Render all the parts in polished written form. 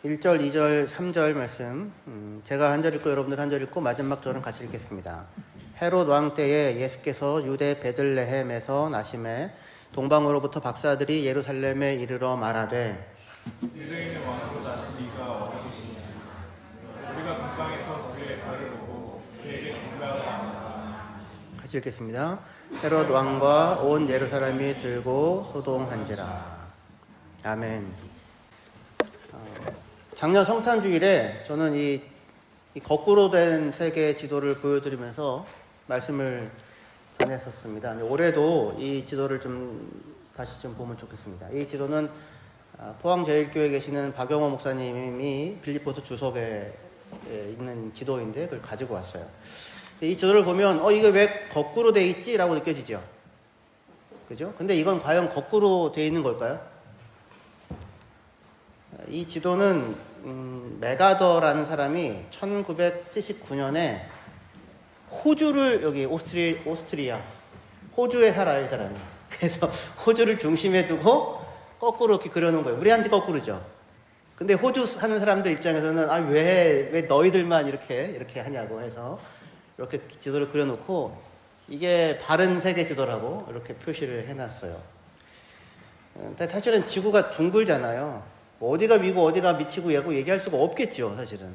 1절, 2절, 3절 말씀 제가 한 절 읽고 여러분들 한 절 읽고 마지막 절은 같이 읽겠습니다. 헤롯 왕 때에 예수께서 유대 베들레헴에서 나심에 동방으로부터 박사들이 예루살렘에 이르러 말하되 유대인의 왕으로 나신 이가 어디시냐 우리가 북방에서 그의 발을 보고 그에게 군가를 안하라. 같이 읽겠습니다. 헤롯 왕과 온 예루살렘이 들고 소동한지라. 아멘. 작년 성탄주일에 저는 이 거꾸로 된 세계 지도를 보여드리면서 말씀을 전했었습니다. 올해도 이 지도를 다시 보면 좋겠습니다. 이 지도는 포항제일교회에 계시는 박영호 목사님이 빌립보서 주석에 있는 지도인데 그걸 가지고 왔어요. 이 지도를 보면 이게 왜 거꾸로 돼 있지? 라고 느껴지죠. 그죠? 근데 이건 과연 거꾸로 돼 있는 걸까요? 이 지도는 메가더라는 사람이 1979년에 호주를 여기 오스트리아 호주에 살아요, 이 사람이. 그래서 호주를 중심에 두고 거꾸로 이렇게 그려놓은 거예요. 우리한테 거꾸로죠. 근데 호주 사는 사람들 입장에서는 왜 너희들만 이렇게 하냐고 해서 이렇게 지도를 그려놓고 이게 바른 세계 지도라고 이렇게 표시를 해놨어요. 근데 사실은 지구가 둥글잖아요. 어디가 위고 어디가 밑이고 얘기할 수가 없겠죠, 사실은.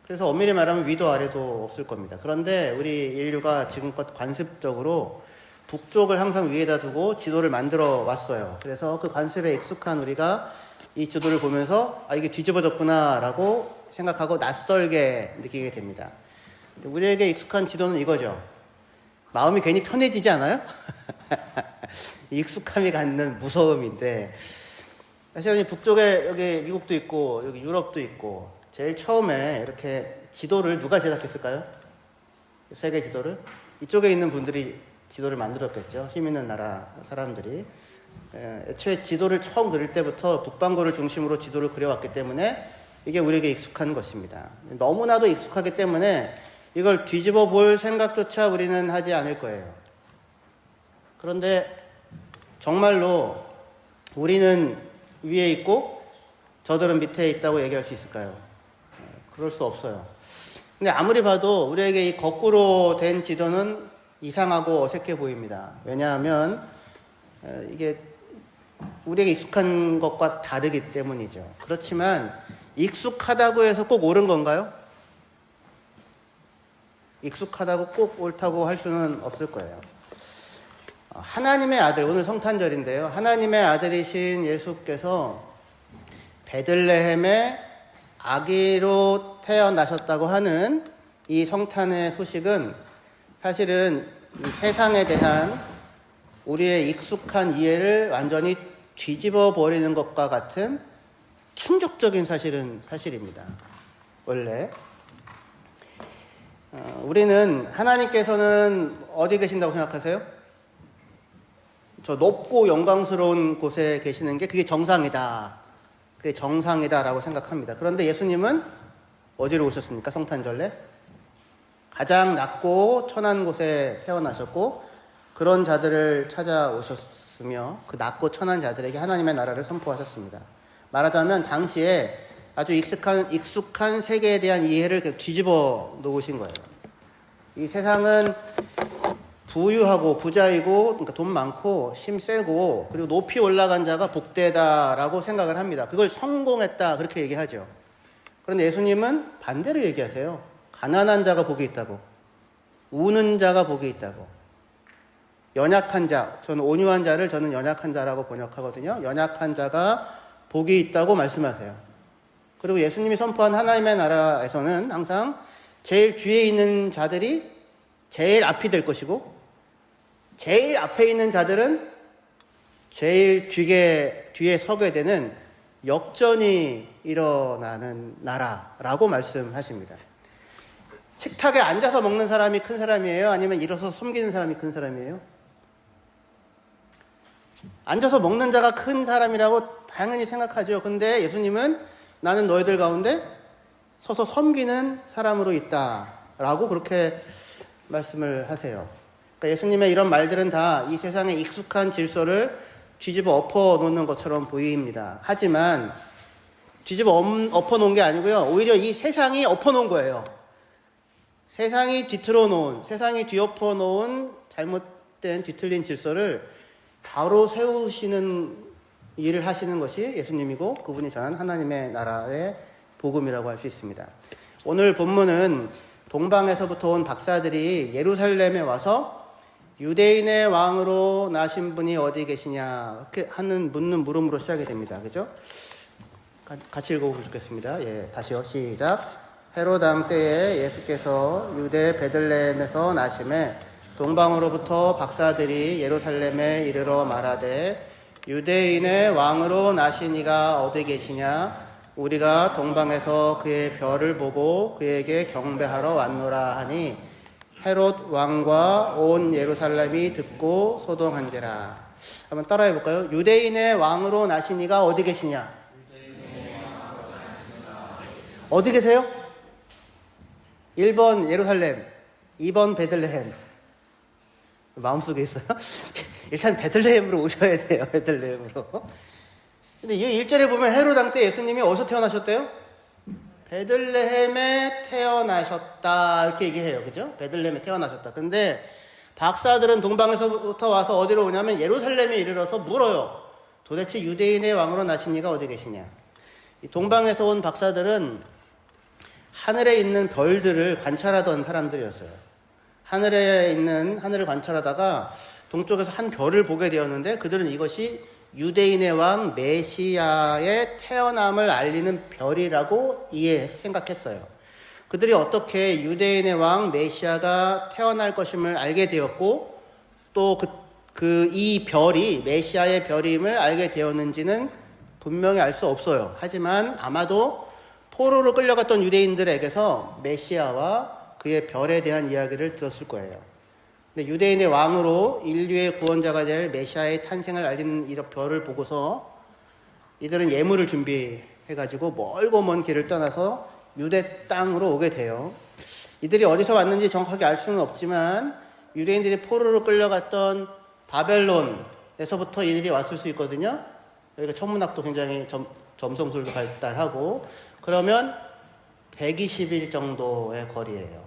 그래서 엄밀히 말하면 위도 아래도 없을 겁니다. 그런데 우리 인류가 지금껏 관습적으로 북쪽을 항상 위에다 두고 지도를 만들어 왔어요. 그래서 그 관습에 익숙한 우리가 이 지도를 보면서 이게 뒤집어졌구나 라고 생각하고 낯설게 느끼게 됩니다. 근데 우리에게 익숙한 지도는 이거죠. 마음이 괜히 편해지지 않아요? 익숙함이 갖는 무서움인데 사실은 북쪽에 여기 미국도 있고 여기 유럽도 있고 제일 처음에 이렇게 지도를 누가 제작했을까요? 세계 지도를? 이쪽에 있는 분들이 지도를 만들었겠죠. 힘 있는 나라 사람들이. 애초에 지도를 처음 그릴 때부터 북반구를 중심으로 지도를 그려왔기 때문에 이게 우리에게 익숙한 것입니다. 너무나도 익숙하기 때문에 이걸 뒤집어 볼 생각조차 우리는 하지 않을 거예요. 그런데 정말로 우리는 위에 있고 저들은 밑에 있다고 얘기할 수 있을까요? 그럴 수 없어요. 근데 아무리 봐도 우리에게 이 거꾸로 된 지도는 이상하고 어색해 보입니다. 왜냐하면 이게 우리에게 익숙한 것과 다르기 때문이죠. 그렇지만 익숙하다고 해서 꼭 옳은 건가요? 익숙하다고 꼭 옳다고 할 수는 없을 거예요. 하나님의 아들, 오늘 성탄절인데요. 하나님의 아들이신 예수께서 베들레헴의 아기로 태어나셨다고 하는 이 성탄의 소식은 사실은 이 세상에 대한 우리의 익숙한 이해를 완전히 뒤집어 버리는 것과 같은 충격적인 사실입니다. 원래 우리는 하나님께서는 어디 계신다고 생각하세요? 저 높고 영광스러운 곳에 계시는 게 그게 정상이다. 그게 정상이다라고 생각합니다. 그런데 예수님은 어디로 오셨습니까? 성탄절에? 가장 낮고 천한 곳에 태어나셨고 그런 자들을 찾아오셨으며 그 낮고 천한 자들에게 하나님의 나라를 선포하셨습니다. 말하자면 당시에 아주 익숙한 세계에 대한 이해를 뒤집어 놓으신 거예요. 이 세상은 부유하고 부자이고 그러니까 돈 많고 힘 세고 그리고 높이 올라간 자가 복되다라고 생각을 합니다. 그걸 성공했다 그렇게 얘기하죠. 그런데 예수님은 반대로 얘기하세요. 가난한 자가 복이 있다고, 우는 자가 복이 있다고, 연약한 자, 저는 온유한 자를 저는 연약한 자라고 번역하거든요. 연약한 자가 복이 있다고 말씀하세요. 그리고 예수님이 선포한 하나님의 나라에서는 항상 제일 뒤에 있는 자들이 제일 앞이 될 것이고 제일 앞에 있는 자들은 제일 뒤에 서게 되는 역전이 일어나는 나라라고 말씀하십니다. 식탁에 앉아서 먹는 사람이 큰 사람이에요? 아니면 일어서 섬기는 사람이 큰 사람이에요? 앉아서 먹는 자가 큰 사람이라고 당연히 생각하죠. 근데 예수님은 나는 너희들 가운데 서서 섬기는 사람으로 있다라고 그렇게 말씀을 하세요. 그러니까 예수님의 이런 말들은 다 이 세상의 익숙한 질서를 뒤집어 엎어 놓는 것처럼 보입니다. 하지만 뒤집어 엎어놓은 게 아니고요. 오히려 이 세상이 엎어놓은 거예요. 세상이 뒤틀어 놓은, 세상이 뒤엎어 놓은 잘못된 뒤틀린 질서를 바로 세우시는 일을 하시는 것이 예수님이고 그분이 전한 하나님의 나라의 복음이라고 할 수 있습니다. 오늘 본문은 동방에서부터 온 박사들이 예루살렘에 와서 유대인의 왕으로 나신 분이 어디 계시냐 이렇게 하는 묻는 물음으로 시작이 됩니다. 그죠? 같이 읽어보면 좋겠습니다. 예, 다시요. 시작. 헤롯 왕 때에 예수께서 유대 베들레헴에서 나심에 동방으로부터 박사들이 예루살렘에 이르러 말하되 유대인의 왕으로 나신 이가 어디 계시냐? 우리가 동방에서 그의 별을 보고 그에게 경배하러 왔노라 하니 헤롯 왕과 온 예루살렘이 듣고 소동한지라. 한번 따라해 볼까요? 유대인의 왕으로 나신 이가 어디 계시냐? 어디 계세요? 1번 예루살렘, 2번 베들레헴. 마음속에 있어요? 일단 베들레헴으로 오셔야 돼요. 베들레헴으로. 근데 이 1절에 보면 헤롯 왕 때 예수님이 어디서 태어나셨대요? 베들레헴에 태어나셨다 이렇게 얘기해요. 그죠? 베들레헴에 태어나셨다. 근데 박사들은 동방에서부터 와서 어디로 오냐면 예루살렘에 이르러서 물어요. 도대체 유대인의 왕으로 나신 이가 어디 계시냐? 이 동방에서 온 박사들은 하늘에 있는 별들을 관찰하던 사람들이었어요. 하늘을 관찰하다가 동쪽에서 한 별을 보게 되었는데 그들은 이것이 유대인의 왕 메시아의 태어남을 알리는 별이라고 생각했어요. 그들이 어떻게 유대인의 왕 메시아가 태어날 것임을 알게 되었고 또 이 별이 메시아의 별임을 알게 되었는지는 분명히 알 수 없어요. 하지만 아마도 포로로 끌려갔던 유대인들에게서 메시아와 그의 별에 대한 이야기를 들었을 거예요. 근데 유대인의 왕으로 인류의 구원자가 될 메시아의 탄생을 알리는 이 별을 보고서 이들은 예물을 준비해가지고 멀고 먼 길을 떠나서 유대 땅으로 오게 돼요. 이들이 어디서 왔는지 정확하게 알 수는 없지만 유대인들이 포로로 끌려갔던 바벨론에서부터 이들이 왔을 수 있거든요. 여기가 천문학도 굉장히 점성술도 발달하고 그러면 120일 정도의 거리예요.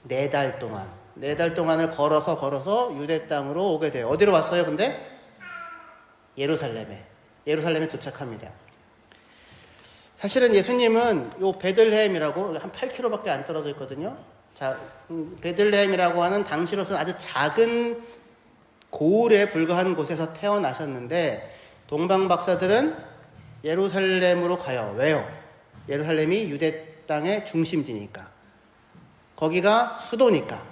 4달 동안. 4달 동안을 걸어서 유대 땅으로 오게 돼요. 어디로 왔어요, 근데? 예루살렘에 도착합니다. 사실은 예수님은 요 베들레헴이라고 한 8km밖에 안 떨어져 있거든요. 자, 베들레헴이라고 하는 당시로서는 아주 작은 고을에 불과한 곳에서 태어나셨는데 동방 박사들은 예루살렘으로 가요. 왜요? 예루살렘이 유대 땅의 중심지니까. 거기가 수도니까.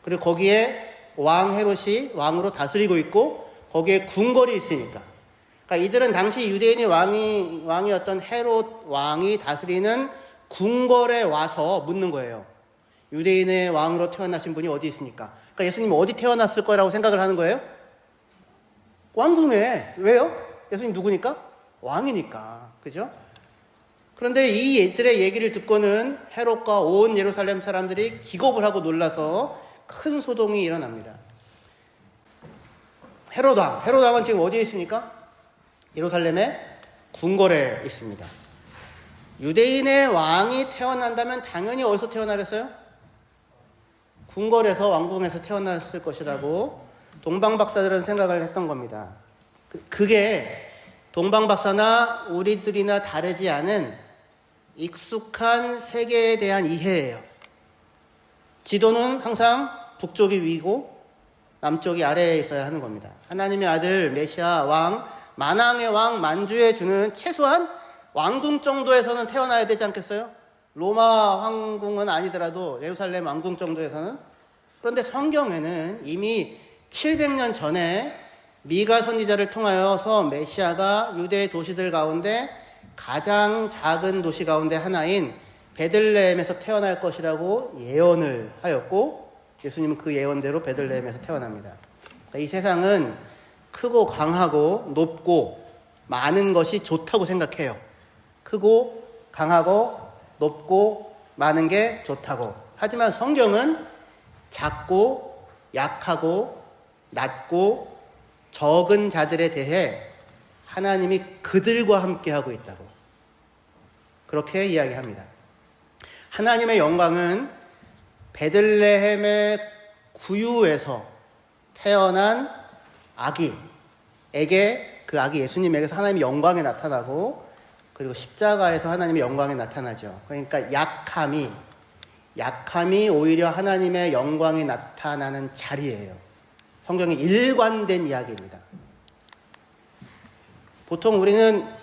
그리고 거기에 왕 헤롯이 왕으로 다스리고 있고 거기에 궁궐이 있으니까. 그러니까 이들은 당시 유대인의 왕이었던 헤롯 왕이 다스리는 궁궐에 와서 묻는 거예요. 유대인의 왕으로 태어나신 분이 어디 있습니까? 그러니까 예수님이 어디 태어났을 거라고 생각을 하는 거예요? 왕궁에. 왜요? 예수님 누구니까? 왕이니까. 그죠? 그런데 이들의 얘기를 듣고는 헤롯과 온 예루살렘 사람들이 기겁을 하고 놀라서 큰 소동이 일어납니다. 헤롯 왕은 지금 어디에 있습니까? 예루살렘의 궁궐에 있습니다. 유대인의 왕이 태어난다면 당연히 어디서 태어나겠어요? 궁궐에서 왕궁에서 태어났을 것이라고 동방박사들은 생각을 했던 겁니다. 그게 동방박사나 우리들이나 다르지 않은 익숙한 세계에 대한 이해예요. 지도는 항상 북쪽이 위고 남쪽이 아래에 있어야 하는 겁니다. 하나님의 아들 메시아 왕, 만왕의 왕, 만주에 주는 최소한 왕궁 정도에서는 태어나야 되지 않겠어요? 로마 황궁은 아니더라도 예루살렘 왕궁 정도에서는. 그런데 성경에는 이미 700년 전에 미가 선지자를 통하여서 메시아가 유대 도시들 가운데 가장 작은 도시 가운데 하나인 베들레헴에서 태어날 것이라고 예언을 하였고 예수님은 그 예언대로 베들레헴에서 태어납니다. 이 세상은 크고 강하고 높고 많은 것이 좋다고 생각해요. 크고 강하고 높고 많은 게 좋다고. 하지만 성경은 작고 약하고 낮고 적은 자들에 대해 하나님이 그들과 함께 하고 있다고. 그렇게 이야기합니다. 하나님의 영광은 베들레헴의 구유에서 태어난 아기에게, 그 아기 예수님에게서 하나님의 영광이 나타나고, 그리고 십자가에서 하나님의 영광이 나타나죠. 그러니까 약함이 오히려 하나님의 영광이 나타나는 자리예요. 성경에 일관된 이야기입니다. 보통 우리는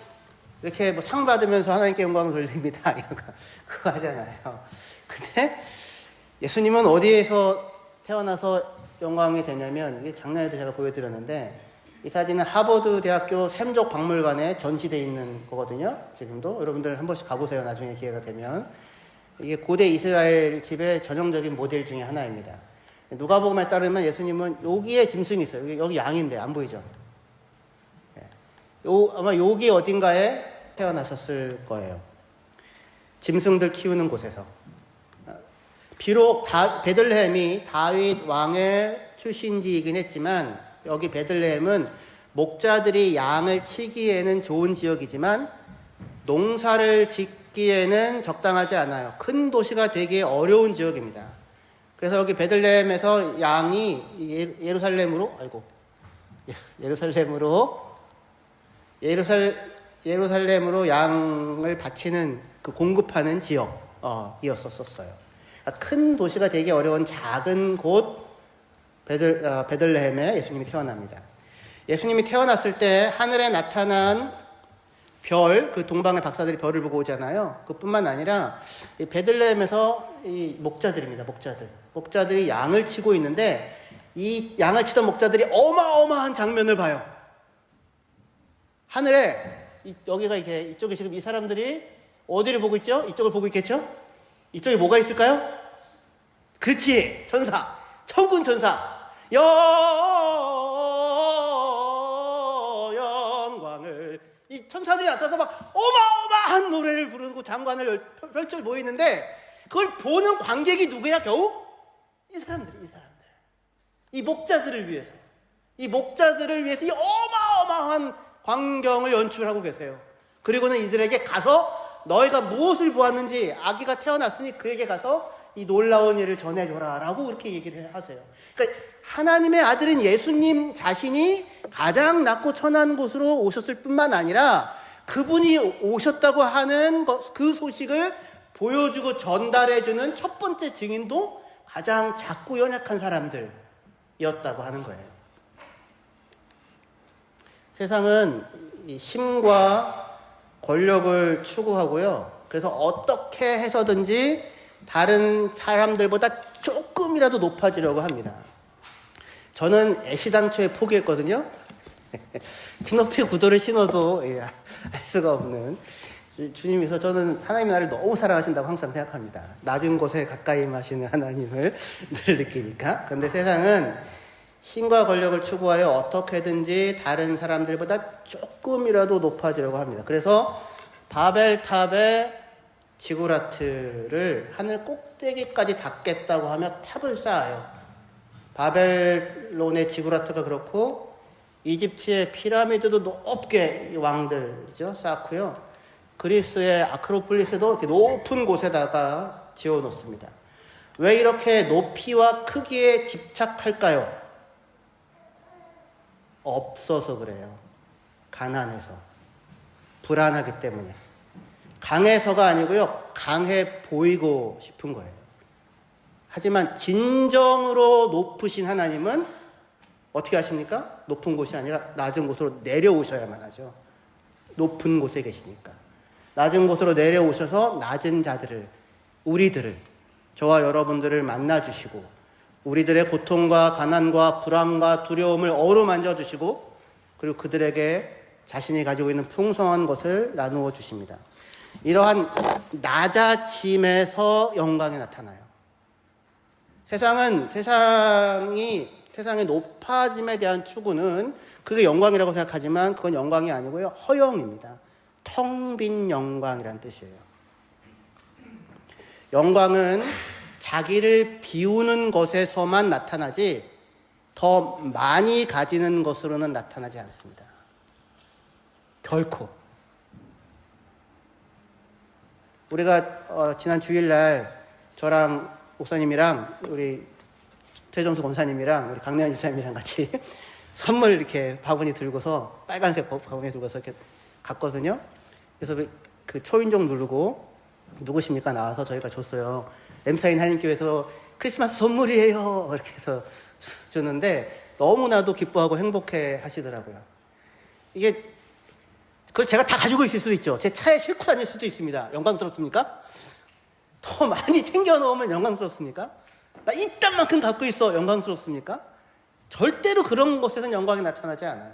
이렇게 뭐 상 받으면서 하나님께 영광을 돌립니다, 이런 거 그거 하잖아요. 근데 예수님은 어디에서 태어나서 영광이 되냐면, 이게 작년에도 제가 보여드렸는데, 이 사진은 하버드 대학교 샘족 박물관에 전시되어 있는 거거든요. 지금도 여러분들 한 번씩 가보세요. 나중에 기회가 되면. 이게 고대 이스라엘 집의 전형적인 모델 중에 하나입니다. 누가복음에 따르면 예수님은 여기에 짐승이 있어요. 여기 양인데 안 보이죠? 아마 여기 어딘가에 태어나셨을 거예요. 짐승들 키우는 곳에서. 비록 베들레헴이 다윗 왕의 출신지이긴 했지만, 여기 베들레헴은 목자들이 양을 치기에는 좋은 지역이지만 농사를 짓기에는 적당하지 않아요. 큰 도시가 되기 어려운 지역입니다. 그래서 여기 베들레헴에서 양이 예루살렘으로 양을 바치는 그 공급하는 지역이었었어요. 큰 도시가 되기 어려운 작은 곳 베들레헴에 예수님이 태어납니다. 예수님이 태어났을 때 하늘에 나타난 별, 그 동방의 박사들이 별을 보고 오잖아요. 그뿐만 아니라 이 베들레헴에서 이 목자들입니다. 목자들이 양을 치고 있는데, 이 양을 치던 목자들이 어마어마한 장면을 봐요. 하늘에 여기가 이쪽에 지금 이 사람들이 어디를 보고 있죠? 이쪽을 보고 있겠죠? 이쪽에 뭐가 있을까요? 그렇지, 천사, 천군 천사. 영광을, 이 천사들이 나타나서 막 어마어마한 노래를 부르고 장관을 펼쳐 보이는데, 그걸 보는 관객이 누구야? 겨우 이 사람들, 이 목자들을 위해서 이 어마어마한 광경을 연출하고 계세요. 그리고는 이들에게 가서 너희가 무엇을 보았는지, 아기가 태어났으니 그에게 가서 이 놀라운 일을 전해줘라 라고 그렇게 얘기를 하세요. 그러니까 하나님의 아들인 예수님 자신이 가장 낮고 천한 곳으로 오셨을 뿐만 아니라, 그분이 오셨다고 하는 그 소식을 보여주고 전달해주는 첫 번째 증인도 가장 작고 연약한 사람들이었다고 하는 거예요. 세상은 이 힘과 권력을 추구하고요. 그래서 어떻게 해서든지 다른 사람들보다 조금이라도 높아지려고 합니다. 저는 애시당초에 포기했거든요. 키높이 구두를 신어도 알 수가 없는 주님께서, 저는 하나님의 나를 너무 사랑하신다고 항상 생각합니다. 낮은 곳에 가까이 마시는 하나님을 늘 느끼니까. 그런데 세상은 힘과 권력을 추구하여 어떻게든지 다른 사람들보다 조금이라도 높아지려고 합니다. 그래서 바벨탑의 지구라트를 하늘 꼭대기까지 닿겠다고 하며 탑을 쌓아요. 바벨론의 지구라트가 그렇고, 이집트의 피라미드도 높게 왕들이죠, 쌓고요. 그리스의 아크로폴리스도 이렇게 높은 곳에다가 지어놓습니다. 왜 이렇게 높이와 크기에 집착할까요? 없어서 그래요. 가난해서. 불안하기 때문에. 강해서가 아니고요, 강해 보이고 싶은 거예요. 하지만 진정으로 높으신 하나님은 어떻게 하십니까? 높은 곳이 아니라 낮은 곳으로 내려오셔야만 하죠. 높은 곳에 계시니까. 낮은 곳으로 내려오셔서 낮은 자들을, 우리들을, 저와 여러분들을 만나주시고, 우리들의 고통과 가난과 불안과 두려움을 어루만져 주시고, 그리고 그들에게 자신이 가지고 있는 풍성한 것을 나누어 주십니다. 이러한 낮아짐에서 영광이 나타나요. 세상의 높아짐에 대한 추구는 그게 영광이라고 생각하지만, 그건 영광이 아니고요, 허영입니다. 텅 빈 영광이란 뜻이에요. 영광은 자기를 비우는 것에서만 나타나지 더 많이 가지는 것으로는 나타나지 않습니다. 결코. 우리가 지난 주일날 저랑 목사님이랑 우리 최정수 검사님이랑 우리 강래현 집사님이랑 같이 선물 이렇게 바구니 들고서 빨간색 바구니 들고서 이렇게 갔거든요. 그래서 그 초인종 누르고 누구십니까 나와서 저희가 줬어요. 램사인 한인교회에서 크리스마스 선물이에요. 이렇게 해서 줬는데 너무나도 기뻐하고 행복해 하시더라고요. 이게 그걸 제가 다 가지고 있을 수도 있죠. 제 차에 싣고 다닐 수도 있습니다. 영광스럽습니까? 더 많이 챙겨 놓으면 영광스럽습니까? 나 이딴 만큼 갖고 있어. 영광스럽습니까? 절대로 그런 것에서는 영광이 나타나지 않아요.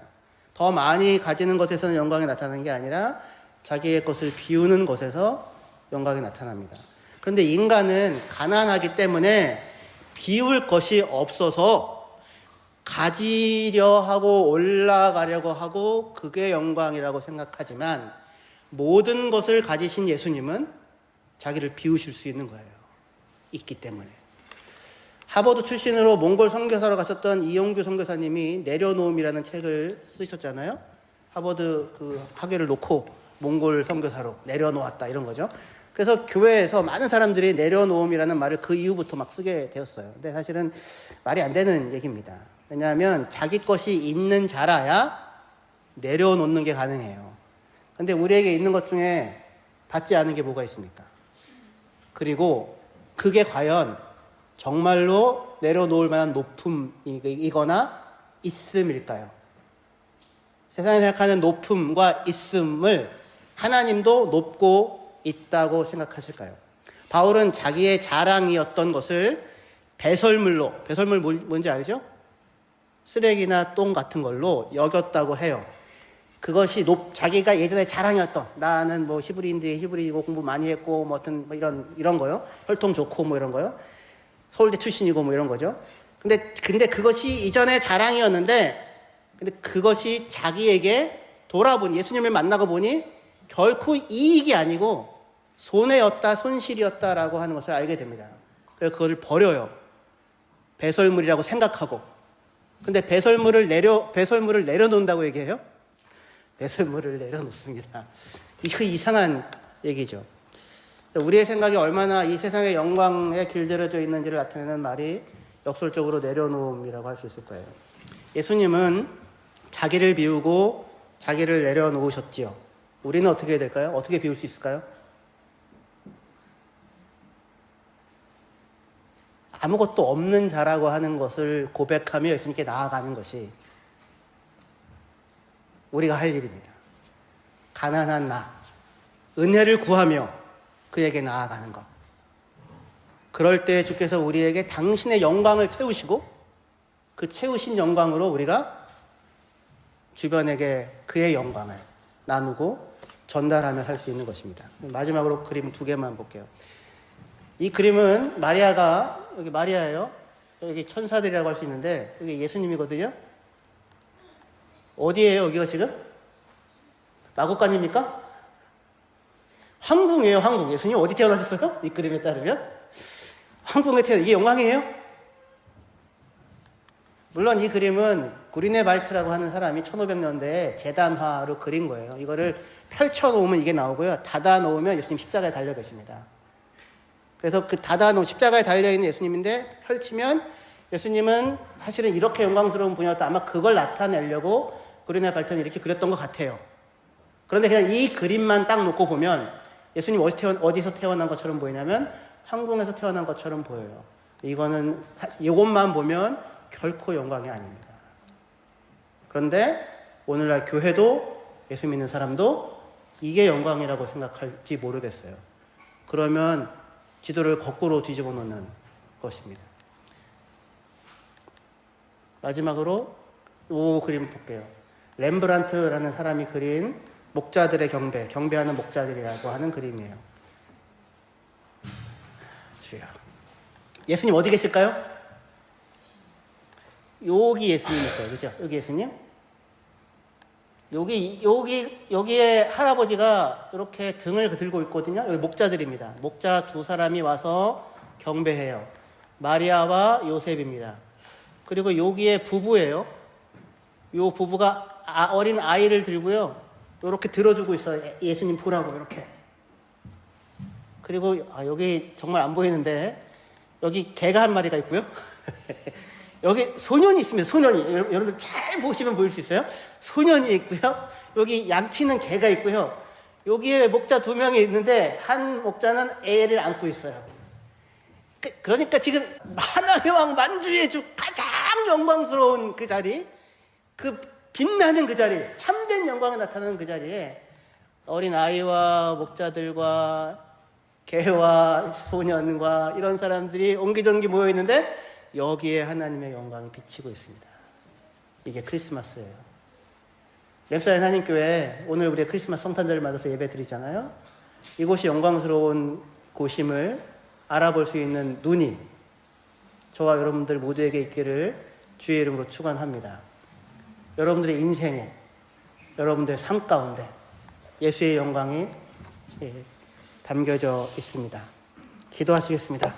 더 많이 가지는 것에서는 영광이 나타나는 게 아니라 자기의 것을 비우는 것에서 영광이 나타납니다. 그런데 인간은 가난하기 때문에 비울 것이 없어서 가지려 하고 올라가려고 하고 그게 영광이라고 생각하지만 모든 것을 가지신 예수님은 자기를 비우실 수 있는 거예요. 있기 때문에. 하버드 출신으로 몽골 선교사로 가셨던 이용규 선교사님이 내려놓음이라는 책을 쓰셨잖아요. 하버드 그 학위를 놓고 몽골 선교사로 내려놓았다 이런 거죠. 그래서 교회에서 많은 사람들이 내려놓음이라는 말을 그 이후부터 막 쓰게 되었어요. 근데 사실은 말이 안 되는 얘기입니다. 왜냐하면 자기 것이 있는 자라야 내려놓는 게 가능해요. 근데 우리에게 있는 것 중에 받지 않은 게 뭐가 있습니까? 그리고 그게 과연 정말로 내려놓을 만한 높음이거나 있음일까요? 세상에 생각하는 높음과 있음을 하나님도 높고 있다고 생각하실까요? 바울은 자기의 자랑이었던 것을 배설물로, 배설물 뭔지 알죠? 쓰레기나 똥 같은 걸로 여겼다고 해요. 그것이 자기가 예전에 자랑이었던, 나는 뭐 히브리인데 히브리이고 공부 많이 했고 뭐 어떤 뭐 이런 거요. 혈통 좋고 뭐 이런 거요. 서울대 출신이고 뭐 이런 거죠. 근데 그것이 이전에 자랑이었는데, 근데 그것이 자기에게 돌아보니, 예수님을 만나고 보니 결코 이익이 아니고 손해였다, 손실이었다라고 하는 것을 알게 됩니다. 그래서 그것을 버려요. 배설물이라고 생각하고. 근데 배설물을 내려놓는다고 얘기해요? 배설물을 내려놓습니다. 이거 이상한 얘기죠. 우리의 생각이 얼마나 이 세상의 영광에 길들여져 있는지를 나타내는 말이 역설적으로 내려놓음이라고 할 수 있을 거예요. 예수님은 자기를 비우고 자기를 내려놓으셨지요. 우리는 어떻게 해야 될까요? 어떻게 비울 수 있을까요? 아무것도 없는 자라고 하는 것을 고백하며 예수님께 나아가는 것이 우리가 할 일입니다. 가난한 나, 은혜를 구하며 그에게 나아가는 것. 그럴 때 주께서 우리에게 당신의 영광을 채우시고 그 채우신 영광으로 우리가 주변에게 그의 영광을 나누고 전달하며 살 수 있는 것입니다. 마지막으로 그림 2개만 볼게요. 이 그림은 마리아가, 여기 마리아예요. 여기 천사들이라고 할 수 있는데 여기 예수님이거든요. 어디예요 여기가 지금? 마곡간입니까? 황궁이에요. 황궁. 예수님 어디 태어나셨어요? 이 그림에 따르면 황궁에 이게 영광이에요? 물론 이 그림은 구리네 발트라고 하는 사람이 1500년대에 재단화로 그린 거예요. 이거를 펼쳐놓으면 이게 나오고요. 닫아놓으면 예수님 십자가에 달려 계십니다. 그래서 그 닫아놓은 십자가에 달려있는 예수님인데 펼치면 예수님은 사실은 이렇게 영광스러운 분이었다. 아마 그걸 나타내려고 구리네 발트는 이렇게 그렸던 것 같아요. 그런데 그냥 이 그림만 딱 놓고 보면 예수님 어디서 태어난 것처럼 보이냐면 황궁에서 태어난 것처럼 보여요. 이것만 보면 결코 영광이 아닙니다. 그런데 오늘날 교회도 예수 믿는 사람도 이게 영광이라고 생각할지 모르겠어요. 그러면 지도를 거꾸로 뒤집어 놓는 것입니다. 마지막으로 이 그림 볼게요. 렘브란트라는 사람이 그린 목자들의 경배하는 목자들이라고 하는 그림이에요. 주여. 예수님 어디 계실까요? 여기 예수님 있어요. 그죠? 여기 예수님? 여기에 할아버지가 이렇게 등을 들고 있거든요. 여기 목자들입니다. 목자 2사람이 와서 경배해요. 마리아와 요셉입니다. 그리고 여기에 부부예요. 요 부부가 어린 아이를 들고요. 이렇게 들어주고 있어요. 예수님 보라고 이렇게. 그리고 여기 정말 안 보이는데 여기 개가 한 마리가 있고요. 여기 소년이 있습니다. 소년이. 여러분들 잘 보시면 보일 수 있어요. 소년이 있고요. 여기 얌치는 개가 있고요. 여기에 목자 2명이 있는데 한 목자는 애를 안고 있어요. 그러니까 지금 만왕의 왕 만주의 주 가장 영광스러운 그 자리, 그 빛나는 그 자리, 참된 영광이 나타나는 그 자리에 어린 아이와 목자들과 개와 소년과 이런 사람들이 옹기종기 모여 있는데 여기에 하나님의 영광이 비치고 있습니다. 이게 크리스마스예요. 랩사인 하나님교회 오늘 우리 크리스마스 성탄절을 맞아서 예배 드리잖아요. 이곳이 영광스러운 곳임을 알아볼 수 있는 눈이 저와 여러분들 모두에게 있기를 주의 이름으로 축원합니다. 여러분들의 인생에, 여러분들의 삶 가운데 예수의 영광이 담겨져 있습니다. 기도하시겠습니다.